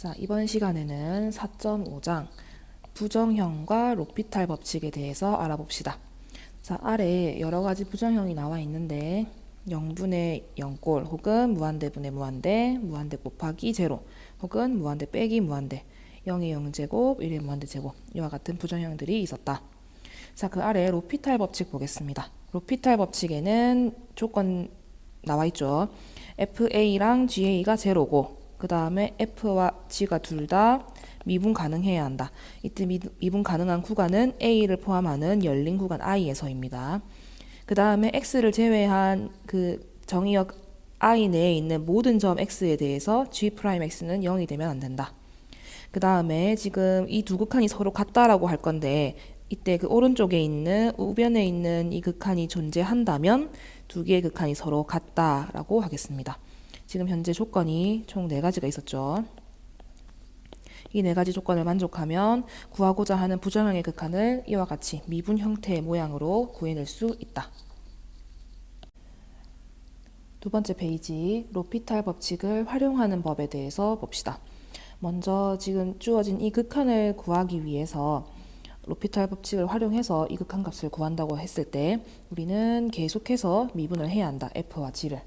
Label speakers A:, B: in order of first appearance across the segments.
A: 자, 이번 시간에는 4.5장 부정형과 로피탈 법칙에 대해서 알아봅시다. 자, 아래 여러 가지 부정형이 나와 있는데 0분의 0꼴 혹은 무한대분의 무한대, 무한대 곱하기 제로 혹은 무한대 빼기 무한대, 0의 0제곱, 1의 무한대 제곱 이와 같은 부정형들이 있었다. 자, 그 아래 로피탈 법칙 보겠습니다. 로피탈 법칙에는 조건 나와 있죠. FA랑 GA가 제로고 그 다음에 F와 G가 둘 다 미분 가능해야 한다. 이때 미분 가능한 구간은 A를 포함하는 열린 구간 I에서입니다. 그 다음에 X를 제외한 그 정의역 I 내에 있는 모든 점 X에 대해서 G'X는 0이 되면 안 된다. 그 다음에 지금 이 두 극한이 서로 같다라고 할 건데 이때 그 오른쪽에 있는 우변에 있는 이 극한이 존재한다면 두 개의 극한이 서로 같다라고 하겠습니다. 지금 현재 조건이 총 4가지가 있었죠. 이 4가지 조건을 만족하면 구하고자 하는 부정형의 극한을 이와 같이 미분 형태의 모양으로 구해낼 수 있다. 두 번째 페이지, 로피탈 법칙을 활용하는 법에 대해서 봅시다. 먼저 지금 주어진 이 극한을 구하기 위해서 로피탈 법칙을 활용해서 이 극한 값을 구한다고 했을 때 우리는 계속해서 미분을 해야 한다. F와 G를.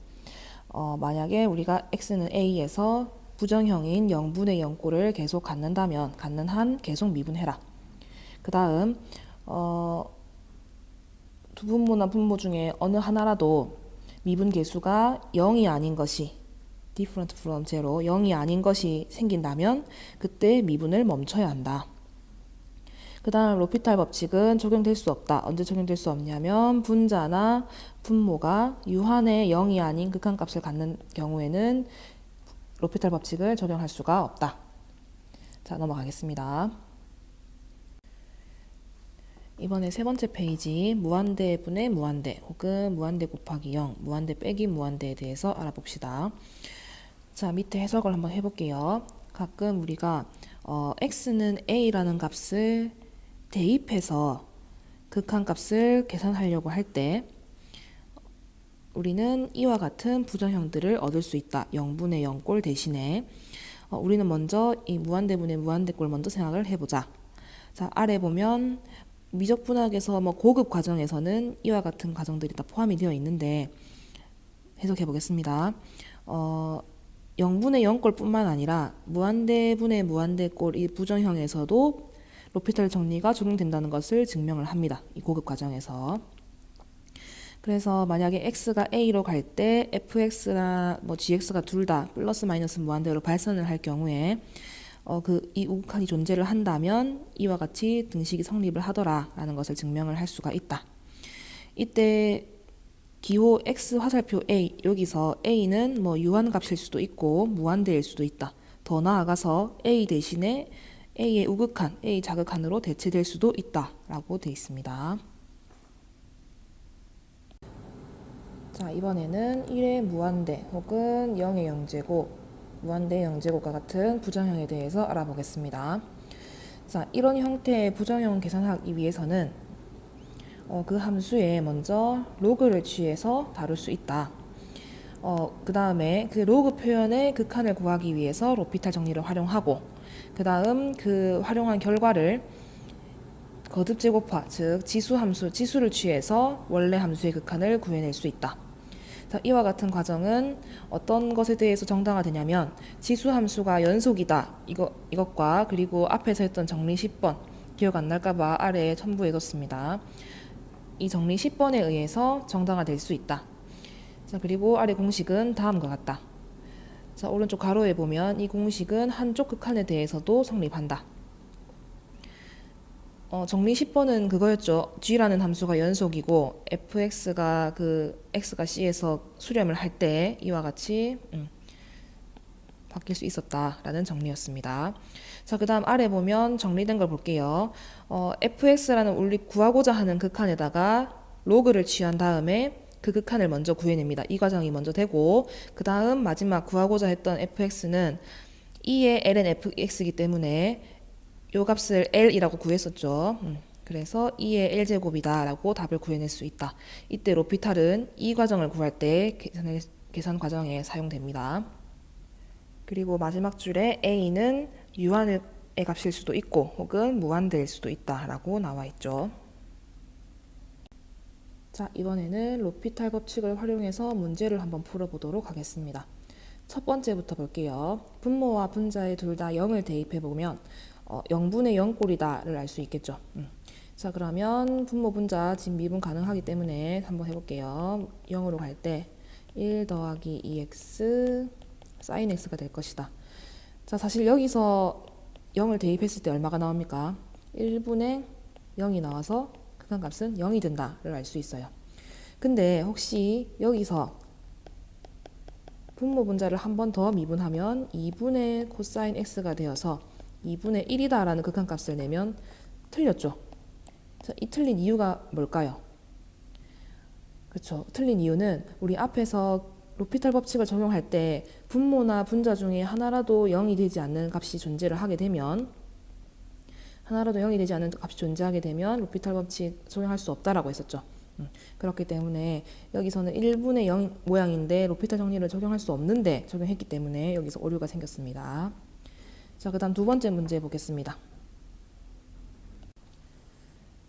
A: 만약에 우리가 x는 a에서 부정형인 0분의 0꼴을 계속 갖는다면 갖는 한 계속 미분해라. 그 다음 두 분모나 분모 중에 어느 하나라도 미분 계수가 0이 아닌 것이 different from 0, 0이 아닌 것이 생긴다면 그때 미분을 멈춰야 한다. 그 다음 로피탈 법칙은 적용될 수 없다. 언제 적용될 수 없냐면 분자나 분모가 유한의 0이 아닌 극한값을 갖는 경우에는 로피탈 법칙을 적용할 수가 없다. 자, 넘어가겠습니다. 이번에 세 번째 페이지 무한대분의 무한대 혹은 무한대 곱하기 0, 무한대 빼기 무한대에 대해서 알아봅시다. 자, 밑에 해석을 한번 해볼게요. 가끔 우리가 x는 a라는 값을 대입해서 극한값을 계산하려고 할 때 우리는 이와 같은 부정형들을 얻을 수 있다. 0분의 0꼴 대신에 우리는 먼저 이 무한대분의 무한대꼴 먼저 생각을 해보자. 자, 아래 보면 미적분학에서 고급 과정에서는 이와 같은 과정들이 다 포함이 되어 있는데 해석해 보겠습니다. 0분의 0꼴 뿐만 아니라 무한대분의 무한대꼴 이 부정형에서도 로피탈 정리가 적용된다는 것을 증명을 합니다. 이 고급 과정에서. 그래서 만약에 x가 a로 갈 때 fx나 gx가 둘 다 플러스 마이너스 무한대로 발산을 할 경우에 이 우극한이 존재를 한다면 이와 같이 등식이 성립을 하더라라는 것을 증명을 할 수가 있다. 이때 기호 x 화살표 a 여기서 a는 유한값일 수도 있고 무한대일 수도 있다. 더 나아가서 a 대신에 a의 우극한, a 자극한으로 대체될 수도 있다라고 되어 있습니다. 자, 이번에는 1의 무한대 혹은 0의 0제곱, 무한대 0제곱과 같은 부정형에 대해서 알아보겠습니다. 자, 이런 형태의 부정형 계산하기 위해서는 그 함수에 먼저 로그를 취해서 다룰 수 있다. 그 다음에 그 로그 표현의 극한을 구하기 위해서 로피탈 정리를 활용하고 그 다음 그 활용한 결과를 거듭 제곱화, 즉 지수를 취해서 원래 함수의 극한을 구해낼 수 있다. 자, 이와 같은 과정은 어떤 것에 대해서 정당화되냐면 지수함수가 연속이다. 이것과 그리고 앞에서 했던 정리 10번 기억 안 날까봐 아래에 첨부해뒀습니다. 이 정리 10번에 의해서 정당화될 수 있다. 자, 그리고 아래 공식은 다음과 같다. 자, 오른쪽 가로에 보면 이 공식은 한쪽 극한에 대해서도 성립한다. 정리 10번은 그거였죠. g라는 함수가 연속이고 fx가 x가 c에서 수렴을 할 때 이와 같이 바뀔 수 있었다라는 정리였습니다. 자, 그 다음 아래 보면 정리된 걸 볼게요. fx라는 우리 구하고자 하는 극한에다가 로그를 취한 다음에 그 극한을 먼저 구해냅니다. 이 과정이 먼저 되고 그 다음 마지막 구하고자 했던 fx는 2의 ln fx이기 때문에 요 값을 l이라고 구했었죠. 그래서 2의 l제곱이다 라고 답을 구해낼 수 있다. 이때 로피탈은 이 과정을 구할 때 계산 과정에 사용됩니다. 그리고 마지막 줄에 a는 유한의 값일 수도 있고 혹은 무한대일 수도 있다라고 나와 있죠. 자, 이번에는 로피탈 법칙을 활용해서 문제를 한번 풀어보도록 하겠습니다. 첫 번째부터 볼게요. 분모와 분자에 둘 다 0을 대입해보면 0분의 0꼴이다를 알 수 있겠죠. 자, 그러면 분모 분자 집 미분 가능하기 때문에 한번 해볼게요. 0으로 갈 때 1 더하기 2x sin x가 될 것이다. 자, 사실 여기서 0을 대입했을 때 얼마가 나옵니까? 1분의 0이 나와서 극한값은 0이 된다를 알 수 있어요. 근데 혹시 여기서 분모 분자를 한 번 더 미분하면 2분의 코사인 x가 되어서 2분의 1이다라는 극한값을 내면 틀렸죠. 자, 이 틀린 이유가 뭘까요? 그렇죠. 틀린 이유는 우리 앞에서 로피탈 법칙을 적용할 때 분모나 분자 중에 하나라도 0이 되지 않는 값이 존재를 하게 되면 로피탈 법칙 적용할 수 없다라고 했었죠. 그렇기 때문에 여기서는 1분의 0 모양인데 로피탈 정리를 적용할 수 없는데 적용했기 때문에 여기서 오류가 생겼습니다. 자, 그 다음 두 번째 문제 보겠습니다.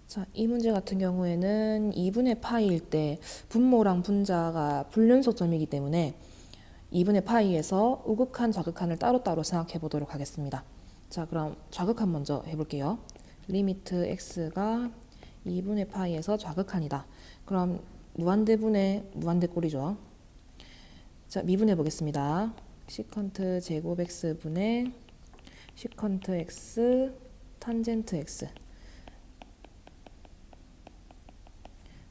A: 자, 이 문제 같은 경우에는 2분의 파이일 때 분모랑 분자가 불연속점이기 때문에 2분의 파이에서 우극한 좌극한을 따로따로 생각해 보도록 하겠습니다. 자, 그럼 좌극한 먼저 해볼게요. 리미트 x가 2분의 파이에서 좌극한이다. 그럼 무한대분의 무한대꼴이죠. 자, 미분해 보겠습니다. 시컨트 제곱 x분의 시컨트 x 탄젠트 x.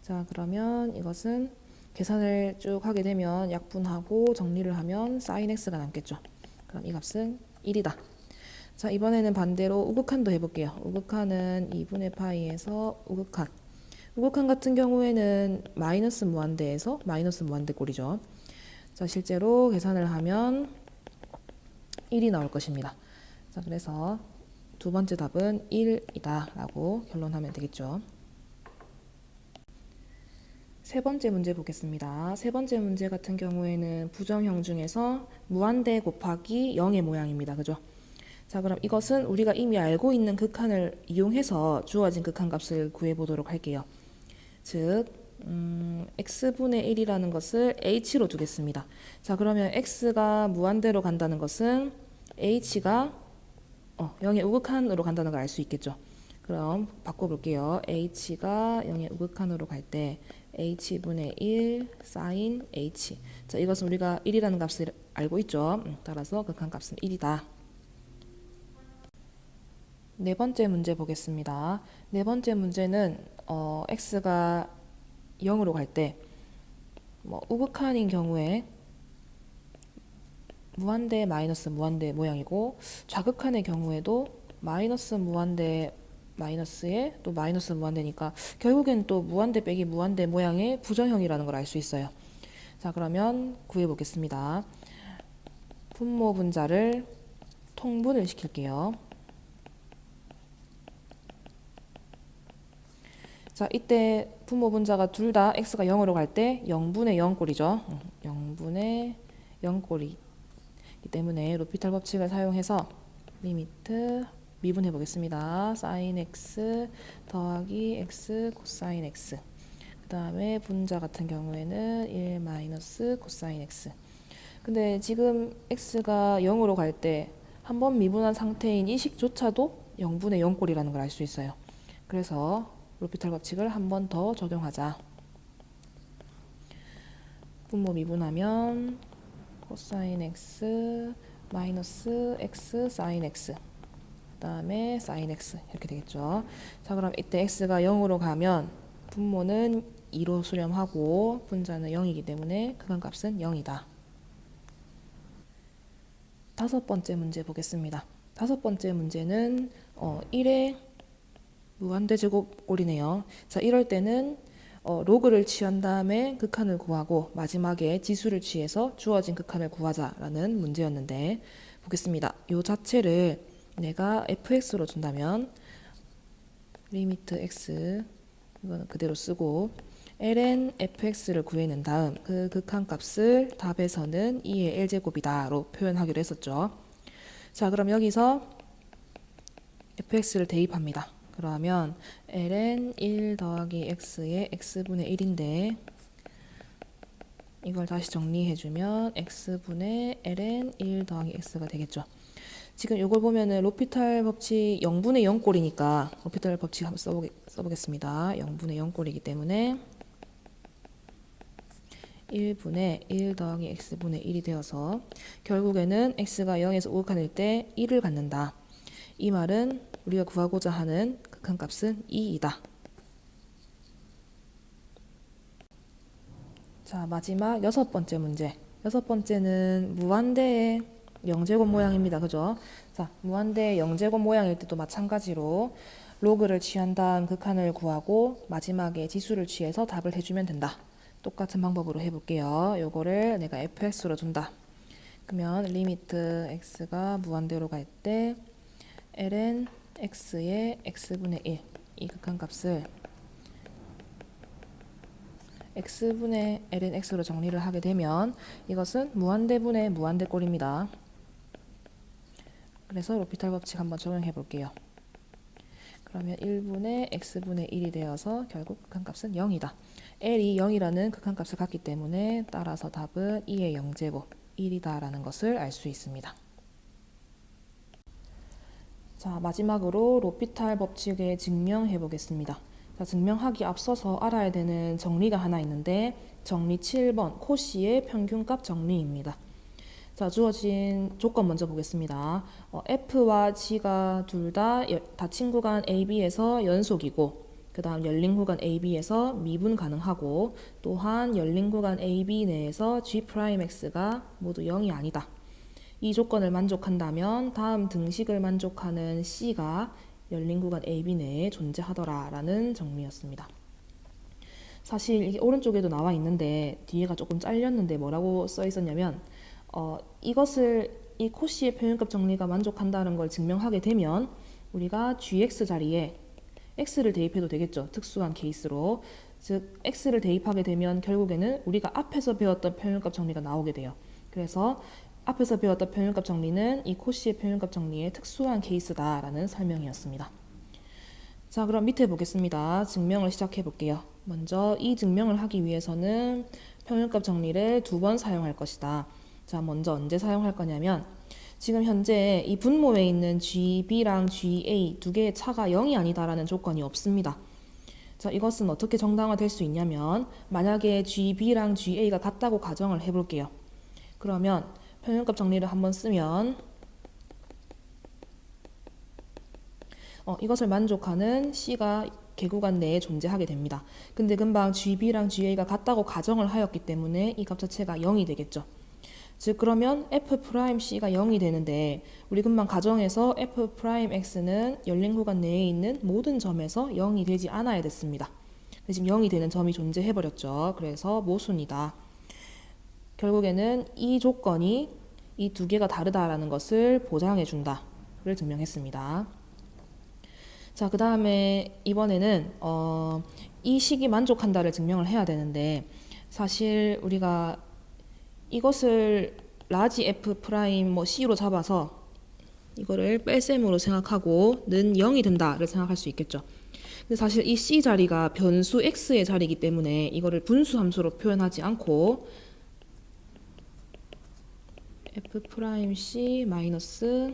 A: 자, 그러면 이것은 계산을 쭉 하게 되면 약분하고 정리를 하면 sin x가 남겠죠. 그럼 이 값은 1이다. 자, 이번에는 반대로 우극한도 해볼게요. 우극한은 2분의 파이에서 우극한. 우극한 같은 경우에는 마이너스 무한대에서 마이너스 무한대꼴이죠. 자, 실제로 계산을 하면 1이 나올 것입니다. 자, 그래서 두 번째 답은 1이다 라고 결론하면 되겠죠. 세 번째 문제 보겠습니다. 세 번째 문제 같은 경우에는 부정형 중에서 무한대 곱하기 0의 모양입니다. 그죠? 자, 그럼 이것은 우리가 이미 알고 있는 극한을 이용해서 주어진 극한값을 구해보도록 할게요. 즉, x분의 1이라는 것을 h로 두겠습니다. 자, 그러면 x가 무한대로 간다는 것은 h가 0의 우극한으로 간다는 걸 알 수 있겠죠. 그럼 바꿔볼게요. h가 0의 우극한으로 갈 때 h분의 1 sin h. 자, 이것은 우리가 1이라는 값을 알고 있죠. 따라서 극한값은 1이다. 네 번째 문제 보겠습니다. 네 번째 문제는 x가 0으로 갈 때 우극한인 경우에 무한대 마이너스 무한대 모양이고 좌극한의 경우에도 마이너스 무한대 마이너스에 또 마이너스 무한대니까 결국엔 또 무한대 빼기 무한대 모양의 부정형이라는 걸 알 수 있어요. 자, 그러면 구해 보겠습니다. 분모 분자를 통분을 시킬게요. 자, 이때 분모 분자가 둘 다 x가 0으로 갈 때 0분의 0꼴이죠. 0분의 0꼴이기 때문에 로피탈 법칙을 사용해서 리미트 미분해 보겠습니다. sin x 더하기 x 코사인 x. 그 다음에 분자 같은 경우에는 1 마이너스 코사인 x. 근데 지금 x가 0으로 갈 때 한 번 미분한 상태인 이 식조차도 0분의 0꼴이라는 걸 알 수 있어요. 그래서 로피탈 법칙을 한 번 더 적용하자. 분모 미분하면 코사인 x 마이너스 x 사인 x 그 다음에 사인 x 이렇게 되겠죠. 자, 그럼 이때 x가 0으로 가면 분모는 2로 수렴하고 분자는 0이기 때문에 극한값은 0이다. 다섯 번째 문제 보겠습니다. 다섯 번째 문제는 1의 무한대 제곱꼴이네요. 자, 이럴 때는 로그를 취한 다음에 극한을 구하고 마지막에 지수를 취해서 주어진 극한을 구하자라는 문제였는데 보겠습니다. 이 자체를 내가 fx로 준다면 리미트 x 이거는 그대로 쓰고 ln fx를 구해낸 다음 그 극한값을 답에서는 2의 l제곱이다로 표현하기로 했었죠. 자, 그럼 여기서 fx를 대입합니다. 그러면 ln 1 더하기 x의 x분의 1인데 이걸 다시 정리해주면 x분의 ln 1 더하기 x가 되겠죠. 지금 이걸 보면은 로피탈 법칙 0분의 0꼴이니까 로피탈 법칙 한번 써보겠습니다. 0분의 0꼴이기 때문에 1분의 1 더하기 x분의 1이 되어서 결국에는 x가 0에서 우극한일 때 1을 갖는다. 이 말은 우리가 구하고자 하는 극한값은 2이다. 자, 마지막 6번째 문제. 6번째는 무한대의 0제곱 모양입니다. 그죠? 자, 무한대의 0제곱 모양일 때도 마찬가지로 로그를 취한 다음 극한을 구하고 마지막에 지수를 취해서 답을 해주면 된다. 똑같은 방법으로 해볼게요. 요거를 내가 fx로 둔다. 그러면 리미트 x가 무한대로 갈 때 ln x의 x분의 1, 이 극한값을 x분의 ln x로 정리를 하게 되면 이것은 무한대분의 무한대꼴입니다. 그래서 로피탈 법칙 한번 적용해 볼게요. 그러면 1분의 x분의 1이 되어서 결국 극한값은 0이다. l이 0이라는 극한값을 갖기 때문에 따라서 답은 2의 0제곱 1이다 라는 것을 알 수 있습니다. 자, 마지막으로 로피탈 법칙에 증명해 보겠습니다. 자, 증명하기 앞서서 알아야 되는 정리가 하나 있는데 정리 7번 코시의 평균값 정리입니다. 자, 주어진 조건 먼저 보겠습니다. F와 G가 둘 다 닫힌 구간 AB에서 연속이고 그 다음 열린 구간 AB에서 미분 가능하고 또한 열린 구간 AB 내에서 G'X가 모두 0이 아니다. 이 조건을 만족한다면 다음 등식을 만족하는 C가 열린 구간 AB 내에 존재하더라 라는 정리였습니다. 사실 이게 오른쪽에도 나와 있는데 뒤에가 조금 잘렸는데 뭐라고 써 있었냐면 이것을 이 코시의 표현값 정리가 만족한다는 걸 증명하게 되면 우리가 gx 자리에 x를 대입해도 되겠죠. 특수한 케이스로. 즉 x를 대입하게 되면 결국에는 우리가 앞에서 배웠던 표현값 정리가 나오게 돼요. 그래서 앞에서 배웠던 표현값 정리는 이 코시의 표현값 정리의 특수한 케이스다라는 설명이었습니다. 자, 그럼 밑에 보겠습니다. 증명을 시작해 볼게요. 먼저 이 증명을 하기 위해서는 평균값 정리를 2번 사용할 것이다. 자, 먼저 언제 사용할 거냐면 지금 현재 이 분모에 있는 GB랑 GA 두 개의 차가 0이 아니다라는 조건이 없습니다. 자, 이것은 어떻게 정당화될 수 있냐면 만약에 GB랑 GA가 같다고 가정을 해볼게요. 그러면 평균값 정리를 한번 쓰면 이것을 만족하는 C가 개구간 내에 존재하게 됩니다. 근데 금방 GB랑 GA가 같다고 가정을 하였기 때문에 이 값 자체가 0이 되겠죠. 즉 그러면 F'C가 0이 되는데 우리 금방 가정에서 F'X는 열린 구간 내에 있는 모든 점에서 0이 되지 않아야 됐습니다. 지금 0이 되는 점이 존재해버렸죠. 그래서 모순이다. 결국에는 이 조건이 이 두 개가 다르다라는 것을 보장해준다를 증명했습니다. 자, 그 다음에 이번에는 이 식이 만족한다를 증명을 해야 되는데 사실 우리가 이것을 라지 F 프라임 뭐 C로 잡아서 이거를 뺄셈으로 생각하고 는 0이 된다를 생각할 수 있겠죠. 근데 사실 이 C 자리가 변수 X의 자리이기 때문에 이거를 분수 함수로 표현하지 않고 F 프라임 C 마이너스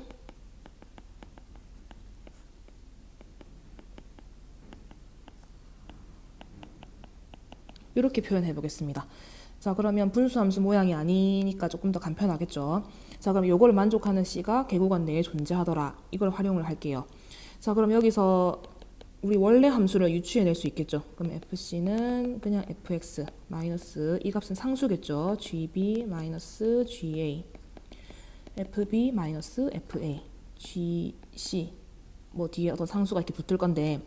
A: 이렇게 표현해 보겠습니다. 자, 그러면 분수함수 모양이 아니니까 조금 더 간편하겠죠. 자, 그럼 요걸 만족하는 C가 개구간 내에 존재하더라. 이걸 활용을 할게요. 자, 그럼 여기서 우리 원래 함수를 유추해낼 수 있겠죠. 그럼 FC는 그냥 FX 마이너스 이 값은 상수겠죠. GB 마이너스 GA FB 마이너스 FA GC 뭐 뒤에 어떤 상수가 이렇게 붙을 건데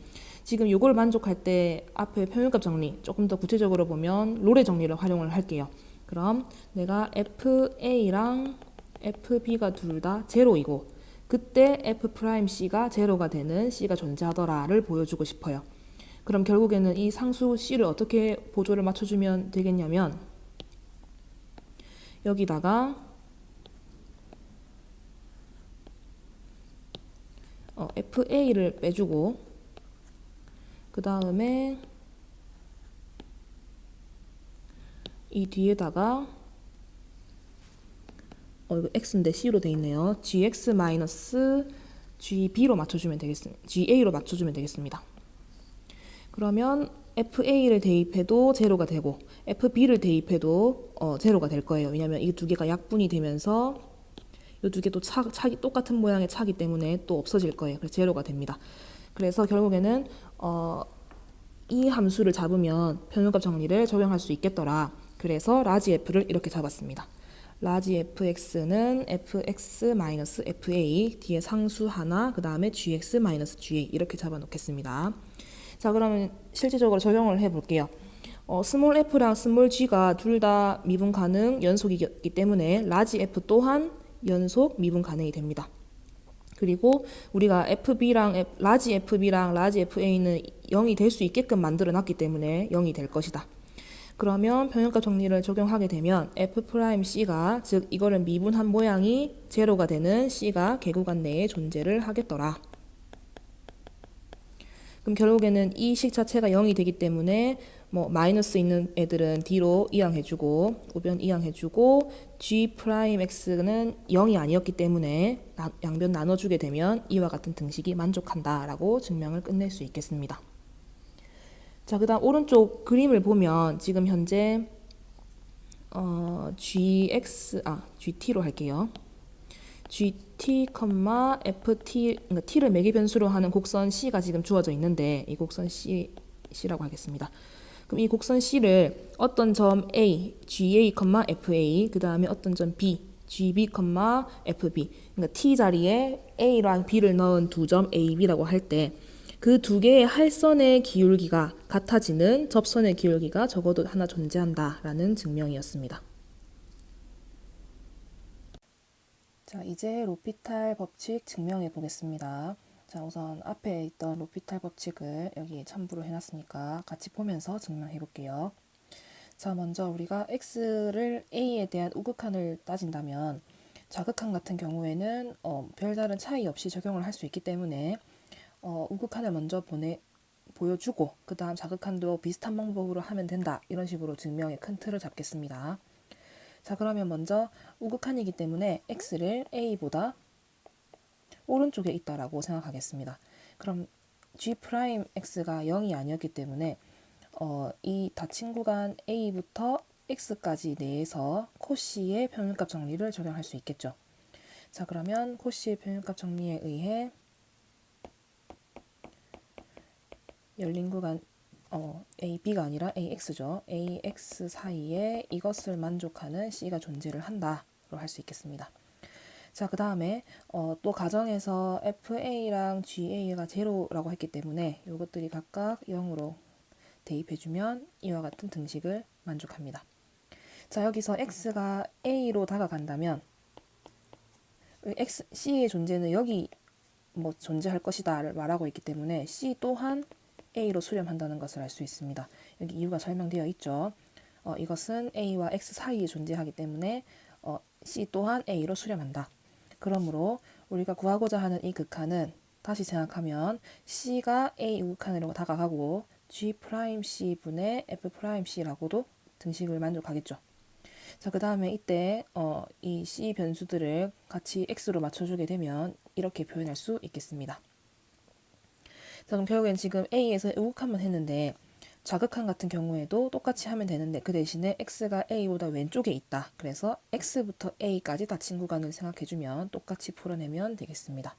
A: 지금 이걸 만족할 때 앞에 평균값 정리 조금 더 구체적으로 보면 롤의 정리를 활용을 할게요. 그럼 내가 FA랑 FB가 둘 다 제로이고 그때 F'C가 제로가 되는 C가 존재하더라를 보여주고 싶어요. 그럼 결국에는 이 상수 C를 어떻게 보조를 맞춰주면 되겠냐면 여기다가 FA를 빼주고 그 다음에 이 뒤에다가 이거 X인데 C로 돼 있네요. GX-GB로 맞춰주면 되겠습니다. GA로 맞춰주면 되겠습니다. 그러면 FA를 대입해도 제로가 되고 FB를 대입해도 제로가 될 거예요. 왜냐면 이 두 개가 약분이 되면서 이 두 개도 똑같은 모양의 차기 때문에 또 없어질 거예요. 그래서 제로가 됩니다. 그래서 결국에는 이 함수를 잡으면 평균값 정리를 적용할 수 있겠더라. 그래서 라지 F를 이렇게 잡았습니다. 라지 fx는 fx-fa 뒤에 상수 하나 그 다음에 gx-ga 이렇게 잡아놓겠습니다. 자, 그러면 실질적으로 적용을 해볼게요. 스몰 f랑 스몰 g가 둘 다 미분 가능 연속이기 때문에 라지 f 또한 연속 미분 가능이 됩니다. 그리고 우리가 라지 fb랑 라지 fa는 0이 될 수 있게끔 만들어 놨기 때문에 0이 될 것이다. 그러면 평균값 정리를 적용하게 되면 f'C가 즉 이거를 미분한 모양이 제로가 되는 C가 개구간 내에 존재를 하겠더라. 그럼 결국에는 이 식 자체가 0이 되기 때문에 마이너스 있는 애들은 D로 이항해주고 우변 이항해주고 G'X는 0이 아니었기 때문에 양변 나눠주게 되면 이와 같은 등식이 만족한다라고 증명을 끝낼 수 있겠습니다. 자, 그 다음 오른쪽 그림을 보면 지금 현재 GT로 할게요. GT, FT, 그러니까 T를 매개 변수로 하는 곡선 C가 지금 주어져 있는데 이 곡선 C라고 하겠습니다. 그럼 이 곡선 C를 어떤 점 A, GA, FA, 그 다음에 어떤 점 B, GB, FB, 그러니까 T 자리에 A랑 B를 넣은 두 점 A, B라고 할 때 그 두 개의 할선의 기울기가 같아지는 접선의 기울기가 적어도 하나 존재한다라는 증명이었습니다. 자, 이제 로피탈 법칙 증명해 보겠습니다. 자, 우선 앞에 있던 로피탈 법칙을 여기 첨부를 해놨으니까 같이 보면서 증명해 볼게요. 자, 먼저 우리가 x를 a에 대한 우극한을 따진다면 자극한 같은 경우에는 별다른 차이 없이 적용을 할 수 있기 때문에 우극한을 먼저 보여주고 그 다음 자극한도 비슷한 방법으로 하면 된다. 이런 식으로 증명의 큰 틀을 잡겠습니다. 자, 그러면 먼저 우극한이기 때문에 x를 a보다 오른쪽에 있다라고 생각하겠습니다. 그럼 G'X가 0이 아니었기 때문에 이 닫힌 구간 A부터 X까지 내에서 코시의 평균값 정리를 적용할 수 있겠죠. 자, 그러면 코시의 평균값 정리에 의해 열린 구간 A, B가 아니라 AX죠. AX 사이에 이것을 만족하는 C가 존재를 한다로 할 수 있겠습니다. 자, 그 다음에 또 가정에서 FA랑 GA가 제로라고 했기 때문에 이것들이 각각 0으로 대입해주면 이와 같은 등식을 만족합니다. 자, 여기서 X가 A로 다가간다면 C의 존재는 여기 존재할 것이다를 말하고 있기 때문에 C 또한 A로 수렴한다는 것을 알 수 있습니다. 여기 이유가 설명되어 있죠. 이것은 A와 X 사이에 존재하기 때문에 C 또한 A로 수렴한다. 그러므로 우리가 구하고자 하는 이 극한은 다시 생각하면 C가 A 우극한으로 다가가고 G'C분의 F'C라고도 등식을 만족하겠죠. 자, 그 다음에 이때 이 C 변수들을 같이 X로 맞춰주게 되면 이렇게 표현할 수 있겠습니다. 자, 그럼 결국엔 지금 A에서 우극한만 했는데 자극한 같은 경우에도 똑같이 하면 되는데 그 대신에 X가 A보다 왼쪽에 있다. 그래서 X부터 A까지 닫힌 구간을 생각해주면 똑같이 풀어내면 되겠습니다.